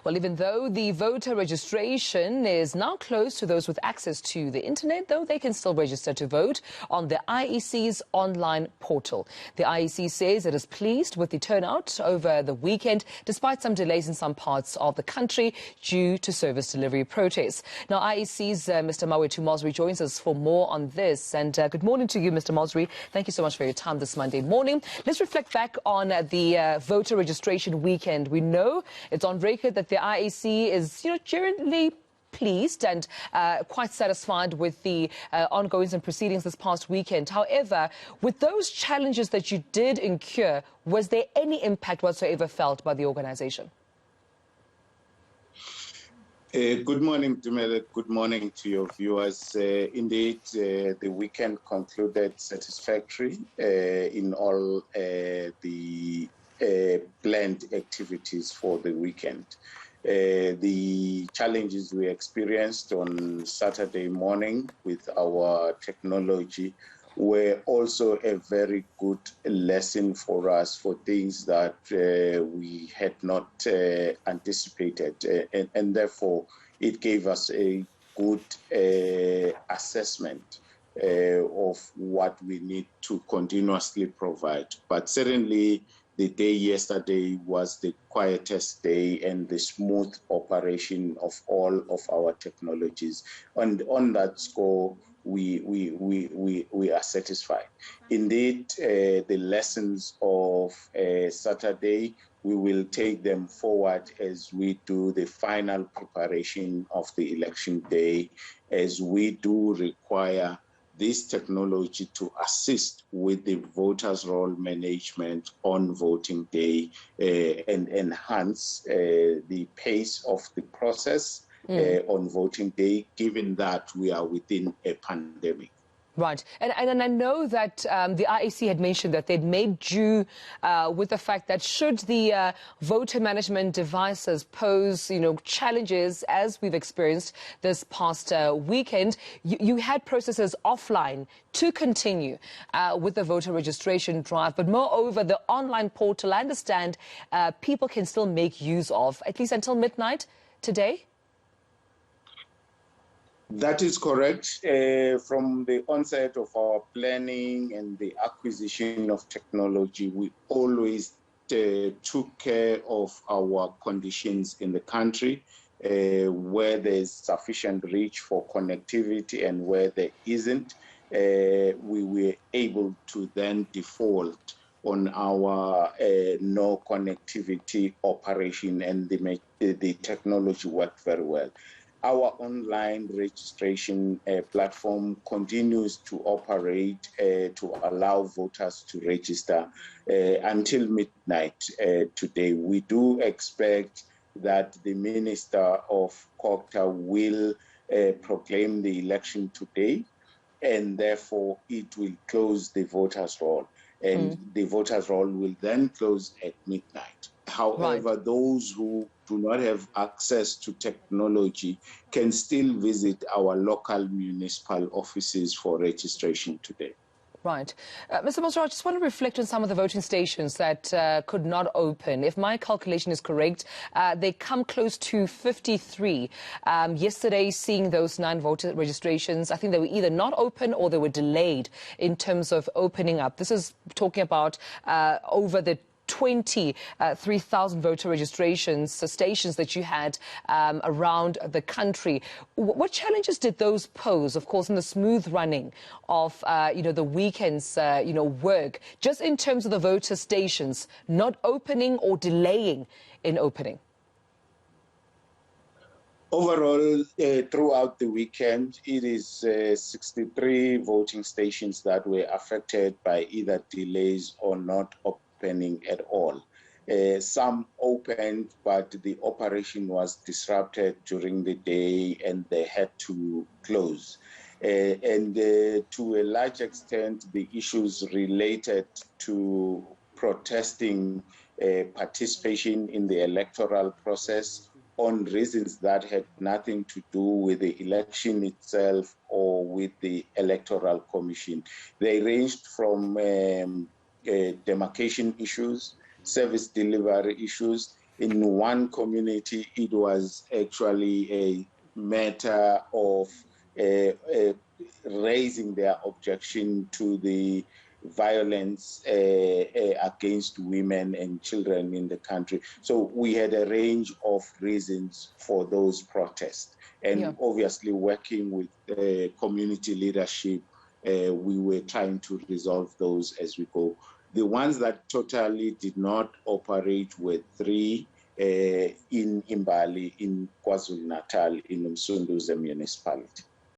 Well, even though the voter registration is now closed to those with access to the internet, though, they can still register to vote on the IEC's online portal. The IEC says it is pleased with the turnout over the weekend, despite some delays in some parts of the country due to service delivery protests. Now, IEC's Mr. Mawethu Mosery joins us for more on this. And good morning to you, Mr. Mosery. Thank you so much for your time this Monday morning. Let's reflect back on the voter registration weekend. We know it's on record that the IEC is, generally pleased and quite satisfied with the ongoings and proceedings this past weekend. However, with those challenges that you did incur, was there any impact whatsoever felt by the organization? Good morning, Dumele. Good morning to your viewers. Indeed, the weekend concluded satisfactory in all the planned activities for the weekend. The challenges we experienced on Saturday morning with our technology were also a very good lesson for us for things that we had not anticipated. And therefore, it gave us a good assessment of what we need to continuously provide. But certainly, the day yesterday was the quietest day and the smooth operation of all of our technologies. And on that score, we are satisfied. Indeed, the lessons of Saturday, we will take them forward as we do the final preparation of the election day, as we do require this technology to assist with the voters' roll management on voting day and enhance the pace of the process on voting day, given that we are within a pandemic. Right. And I know that the IEC had mentioned that they'd made due with the fact that should the voter management devices pose, challenges, as we've experienced this past weekend, you had processes offline to continue with the voter registration drive. But moreover, the online portal, I understand people can still make use of, at least until midnight today? That is correct. From the onset of our planning and the acquisition of technology, we always took care of our conditions in the country, where there's sufficient reach for connectivity and where there isn't. We were able to then default on our no connectivity operation, and the technology worked very well. Our online registration platform continues to operate to allow voters to register until midnight today. We do expect that the Minister of COGTA will proclaim the election today, and therefore it will close the voters' roll. And the voters' roll will then close at midnight. However, those who do not have access to technology can still visit our local municipal offices for registration today. Right. Mr. Mosery, I just want to reflect on some of the voting stations that could not open. If my calculation is correct, they come close to 53. Yesterday, seeing those 9 voter registrations, I think they were either not open or they were delayed in terms of opening up. This is talking about over the 23,000 voter registrations, stations that you had around the country. What challenges did those pose, of course, in the smooth running of, the weekend's, work, just in terms of the voter stations not opening or delaying in opening? Overall, throughout the weekend, it is 63 voting stations that were affected by either delays or not opening at all. Some opened, but the operation was disrupted during the day and they had to close. And to a large extent, the issues related to protesting participation in the electoral process on reasons that had nothing to do with the election itself or with the Electoral Commission. They ranged from demarcation issues, service delivery issues, In one community, it was actually a matter of raising their objection to the violence against women and children in the country. So we had a range of reasons for those protests. And obviously working with community leadership, we were trying to resolve those as we go. The ones that totally did not operate were 3 in Imbali, in KwaZulu-Natal, in Umsunduze municipality.